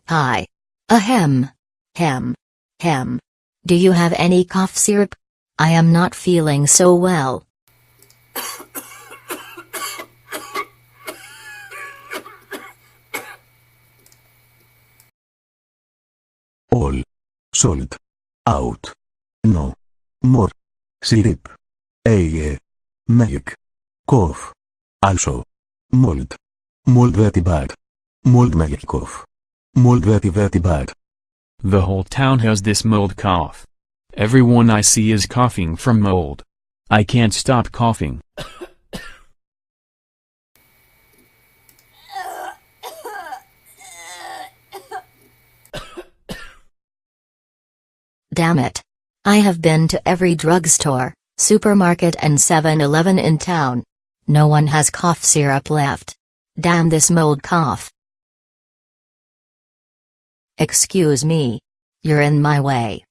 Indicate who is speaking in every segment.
Speaker 1: Hi. Ahem. Hem. Hem. Do you have any cough syrup? I am not feeling so well.
Speaker 2: All. Sold. Out. No. More. Syrup. Make. Cough. Also. Mold. Mold very bad. Mold make cough. Mold very bad.
Speaker 3: The whole town has this mold cough. Everyone I see is coughing from mold. I can't stop coughing.
Speaker 1: Damn it. I have been to every drugstore, supermarket and 7-Eleven in town. No one has cough syrup left. Damn this mold cough. Excuse me. You're in my way.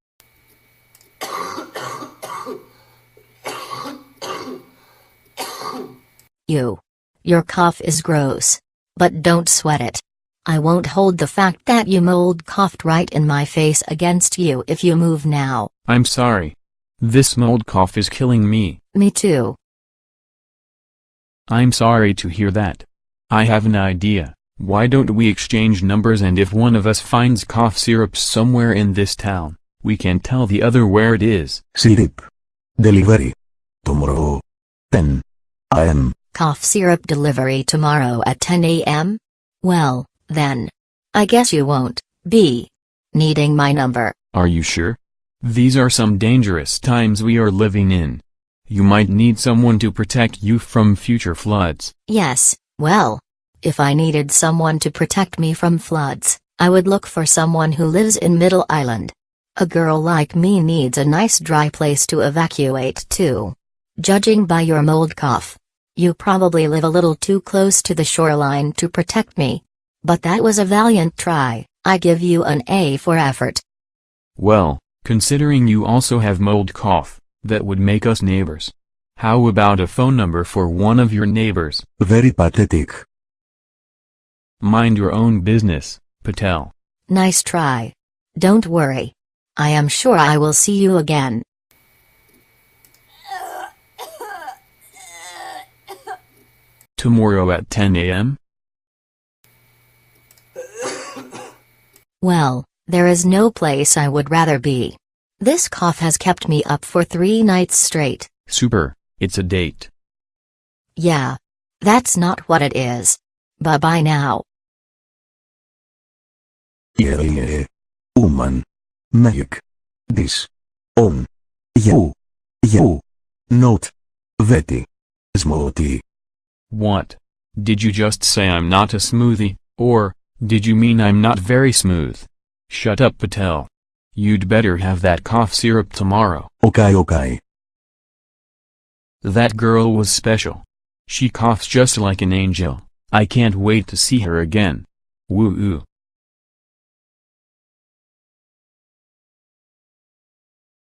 Speaker 1: Your cough is gross. But don't sweat it. I won't hold the fact that you mold coughed right in my face against you if you move now.
Speaker 3: I'm sorry. This mold cough is killing me.
Speaker 1: Me too.
Speaker 3: I'm sorry to hear that. I have an idea. Why don't we exchange numbers, and if one of us finds cough syrup somewhere in this town, we can tell the other where it is.
Speaker 2: Syrup. Delivery. Tomorrow. 10 a.m.
Speaker 1: Cough syrup delivery tomorrow at 10 a.m.? Well, then. I guess you won't be needing my number.
Speaker 3: Are you sure? These are some dangerous times we are living in. You might need someone to protect you from future floods.
Speaker 1: Yes, well. If I needed someone to protect me from floods, I would look for someone who lives in Middle Island. A girl like me needs a nice dry place to evacuate to. Judging by your mold cough, you probably live a little too close to the shoreline to protect me. But that was a valiant try. I give you an A for effort.
Speaker 3: Well, considering you also have mold cough, that would make us neighbors. How about a phone number for one of your neighbors?
Speaker 2: Very pathetic.
Speaker 3: Mind your own business, Patel.
Speaker 1: Nice try. Don't worry. I am sure I will see you again.
Speaker 3: Tomorrow at 10 a.m.?
Speaker 1: Well, there is no place I would rather be. This cough has kept me up for 3 nights straight.
Speaker 3: Super, it's a date.
Speaker 1: Yeah. That's not what it is. Bye-bye now.
Speaker 2: Yeah. Woman. Make. This. On. You. Not. Vetty. Smoothie.
Speaker 3: What? Did you just say I'm not a smoothie, or did you mean I'm not very smooth? Shut up, Patel. You'd better have that cough syrup tomorrow.
Speaker 2: Okay.
Speaker 3: That girl was special. She coughs just like an angel. I can't wait to see her again. Woo-oo.